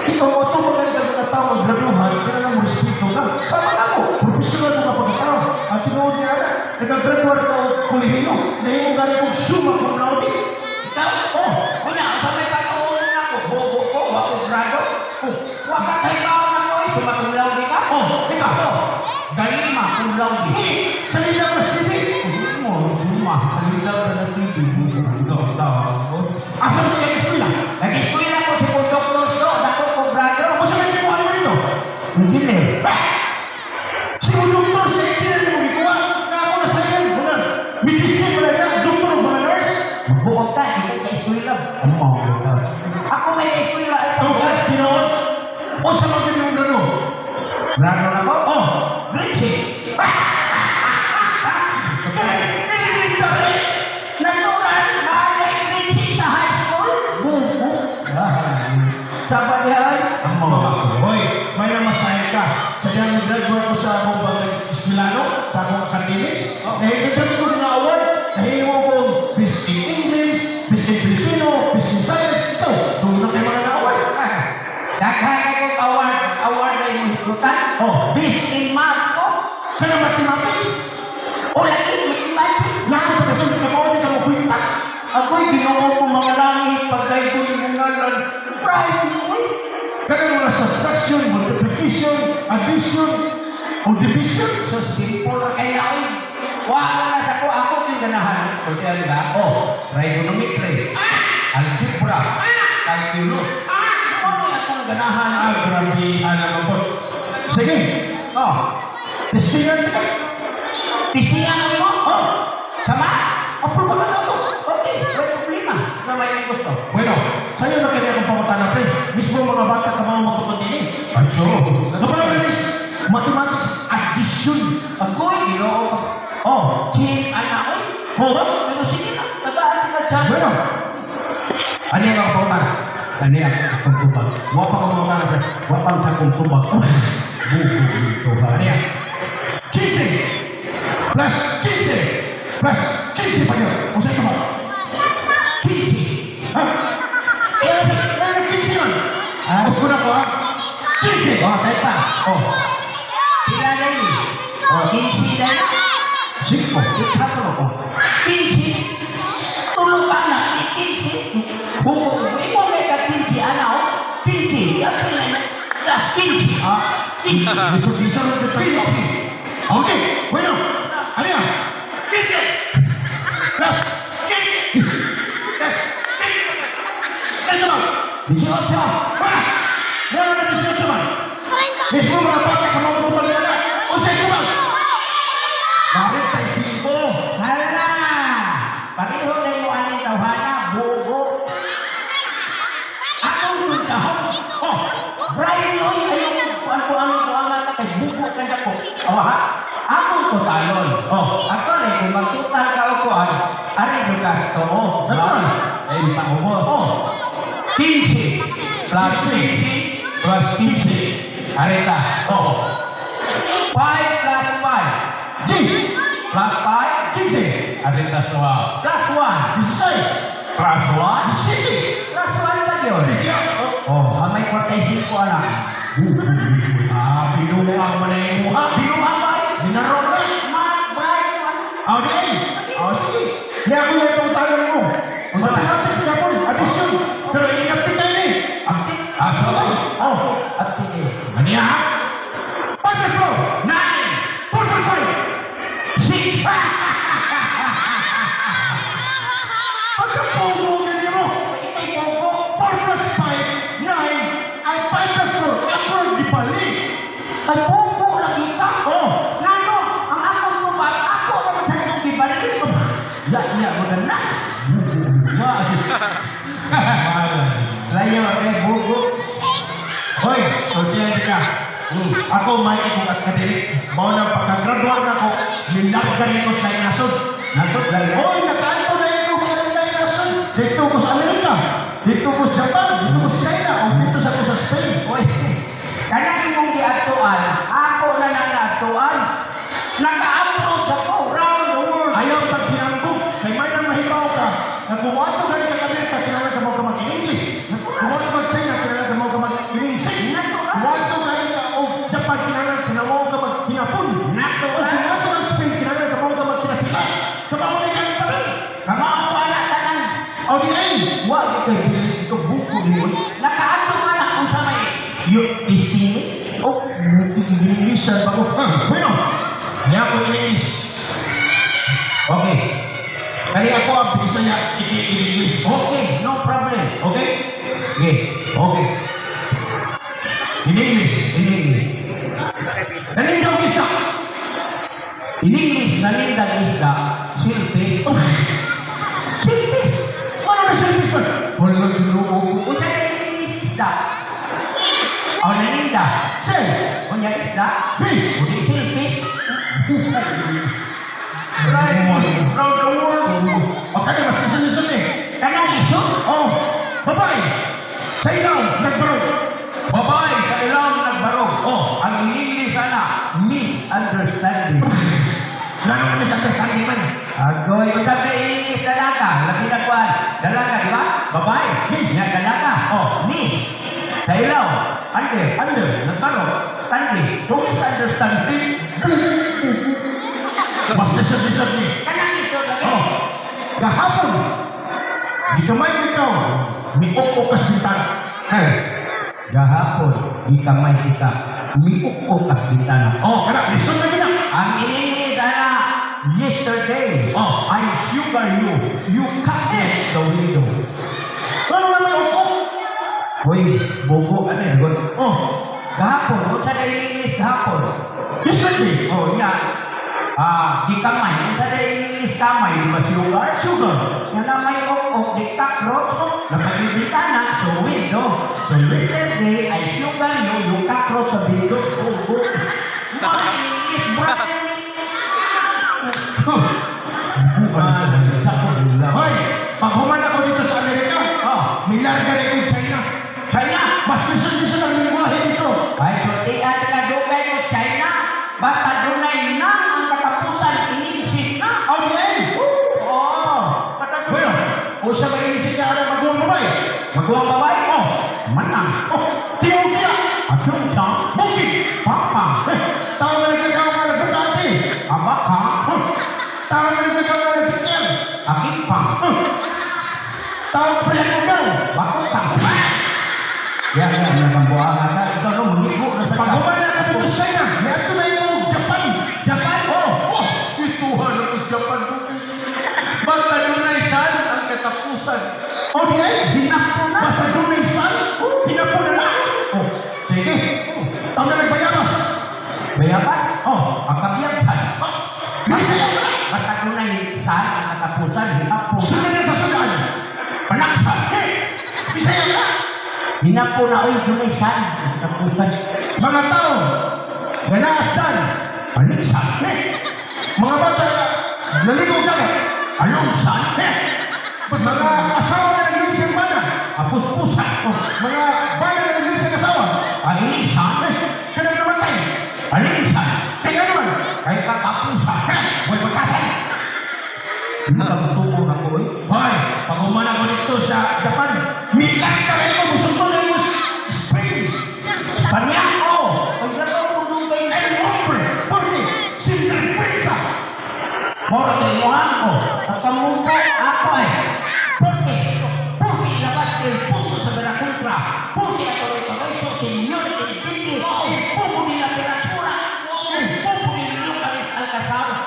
Ikaw mo ito magaling ka mga tao ang graduhan, kailangan mo respeto ka. Sama na mo, professional mo ka pagkatao. At tinuod niya na, nag-graduate ka o kulihiyo, dahil mo galing kong suma kung naudi. Ikaw? Oh, kunya, sa may patuon ako, bobo ko, wako grado. Oh, waka tayo na ko, sumakulaw di ka? Oh, ikaw ko. Galima, kulaw di. Sa lila mas TV. Mo, suma, kalilaw na ng TV. Asa mo yung eskwela? Nag-eskwela ko si Doktor Do, dako ko grado. Ako sa may kuha mo rito. Hindi na. Si doktor sa engineering mo ikuha, na ako na sa iyo, wala. Medicine mo na yan, doktor mo na nurse. Buong ka, hindi ka eskwela. Ako may eskwela. Tugas, tinood. O sa mga ganyan mo gano? Grado na ko? Oh, Grade 6. Natural, nanay grade 6 sa high school. Buko. Sabat yan. ang mga hoy, may namasahe ka. Sa kaya nag-graduate ko sa akong eskwelano, sa akong academics. Nahihintay ko ng award. Nahihintay mo kong Best in English, Best in Filipino, Best in Science. Ito, doon na kayo mga na-award. Daghan akong award na yung hikutan. Oh, Best in math ko. kaya mathematics. O lagi, mathematics. Lahat ng pagkasunod ka mo, hindi ka mo kwinta. Ako'y ginoo ko mga langit pagday ko ni mga ngalan. Pride ni ko. Kaya mga subtraction, multiplication, addition, o division. So simple kaya ako. Wala na sa ko ako yung ganahan. O diyan ba? Oh, trigonometry. Algebra. Calculus. Ano yung akong ganahan? Grabihan naman po. Sige. Oh, Testingan ka. tistingan mo? Oh, Sama? approve ka na ito. Okay, may problema. Na may gusto. Bueno, sa'yo na kanya akong pangutana, pre. Mismo mga bata ka mga magkapatinin. Ay, sure. Kapag Miss, mathematics addition. Ako'y ginoo ko. Oh, Chin, anak ko. ho ba? Pero sige na, tagaan ka dyan. Bueno. Ano yung mga pangutana? Ano yung akong tubag? Wapa ka pangutana, pre. Wapang sa kong tubag. Buko dito ba? Ano yan? 15 plus 15 plus 15 pa yun. O sa'yo ba? 15. Ha? 15 yun. Mas ko na ko, ha? 15. Oh, tayo pa. Oh, Pila na yun. Oh, 15 na yun. 5. Ikaplo ko. 15. Tulong ka na. 15. Buko. Imo may ka 15. Ano? 15. Yan pila na. Das 15. Ah, bisa lo que estoy aquí. Okay, bueno, Aria, 15 plus 15 plus 15. Saya teman. 18. Wah, wala na 18 man. Mismo mga bata ka mga pupaliana. O saya teman. 45. Hala! Pareho na mo ani tawhana, bugo. Akong tuntahon. Oh, Brian, oy, ayaw ko ano kay bugo ka na ko. Awa ha? Akong tutalon. Oh. Ako na kung magtutal ka ako ari yung gasto mo. Natural. Ay, paubo. oh, 15 plus 15 plus 15. Arita. oh. 5 plus 5 Jis, plus 5 15. Arita suwa. Plus 1 16. plus 1 17. plus 1 ba yun? 18. Oh, may 45 anak. Ah, binuang mo na yung mukha. Binuha ba? Binarong na. Mat, Brian, Ah, okay. Ah, sige. Hindi ako na itong tanong mo. Ang mathematics na po, addition. Pero ingat kita yun eh. Aktif. Okay. Oh, Aktif eh. ano yan? Pagkas mo. 9 Pagkas mo. 6 Pagkapugo ganyan mo. Ikay buko. 4 plus 5, 9. Ay, 5 plus 4. Ako ang dipali. Ay buko lagi ka. Oh. Ngano, ang akong tubag, ako naman sa itong gibalik. Ya, maganda. Layo, buko. Hoy, sortiyan ka. Ako may ikong academic. Mao na pagka-graduate na ako, nilap ka rin ko sa nasod. Nasod lagi. Hoy, nakaanto na yung mga rin nasod. Dito ko sa Amerika, dito ko sa Japan, dito ko sa China, o dito sa ko sa Spain. Oy, kanang imong giatuan, ako na nangatuan. Naka-upload sa ko, round the world. Ayaw pag hinambog, kay may nang mahibaw ka, nagbuwato ka rin ng Amerika, kailangan ka mo ka mag-English. Buwato ka China, kailangan ka mo ka mag-English. Distinguish? Oh, English-an ba ko? Bueno, niya ako English. Okay. Kali ako ang bisa niya i-English. Okay, no problem. Okay? Okay. Okay. In English. In English. Nanindaw isa. In English, nanindag isda, silpis. Silpis. Ano na silpis man? Wala ginoo. Unsa na English isda? O naninda. Say, Unya isda. fish. Udi silpis. Right round the world. O kaya mas kisan-kisan eh. Kanang iso? Oh, babae. Sa ilaw, nagbarog. Babae sa ilang nagbarog. Oh. Ang in English ana, misunderstanding. Lalo na misunderstanding man. Agoy, unsa ka in English dalaga? Labi na kuan. Dalaga, di ba? Babae. Miss. Nya dalaga. Oh. Miss. Sa ilaw. Under. Nagbarog. Standing. So misunderstanding. Mas kisan-kisan eh. Kanang iso lagi. Oh, kahapon. Di kamay ko ikaw. Miok-ok kas bintana. Gahapon, di kamay kita. Miukok as bintana. Oh, kana, listen na gina. Ang ini sana, yesterday, Oh. I sugar you. You cut the window. Ano na may ok-ok? Hoy, bobo ka na yun. Oh, Gahapon, kung sa na English gahapon. yesterday. Oh, yan. Di kamay. Kung sa na English kamay, di ba sugar? Sugar. Yan na may ok-ok, di cockroach. Napagibintana, so window. So yesterday, I sugar you. You cockroach sa window. Bobo. Mga English, brother. Hoy, pag human ako dito sa Amerika, milarga rin yung China. China. Mas listen ang lingwahe dito. Ay, so tiyan ka dugay mo China. Basta dunay na ang katapusan inisip na. Okay. Oh. Bueno, o siya ba inisip na ang magawang babae? Magawang babae? Oh. Manang. Oh, tiyaw-tiya. Achong chang. Bukit. Papa. Tao na nagkagawa ka ng bukati. Abaka. Tao na nagkagawa ka ng tiyan. Akipang. Tao pa rin mo daw. Bakutang. Yan, nagambuha nga ka. Ikaw no, manigo na sa Pag human na ako dito sa China, may ato na yung Japan. Japan? Oh. Situhan ako sa Japan. Basta dunay san ang katapusan. O di ay, Hinako na. basta doon may sun, pinapuna na. Oh, sige. Tao na nagbayabas. Bayabat? Oh, Ang kabiyagsan. bilisayaw ka. Basta dunay san ang katapusan. Hinako na. Sunod na sa sudan. Panaksan. Hey, bisayaw ka. Hinako na. Oy, dunay san ang katapusan. Mga tao, ganaasdan. Paniksan. Hey, mga bata, naligaw dagat. Alungsan. Hey, mga asawa na naging sa bana. Apuspusan. Oh, mga bana na naging sa asawa. Pahilisan. Hey, kanang namatay. Paniksan.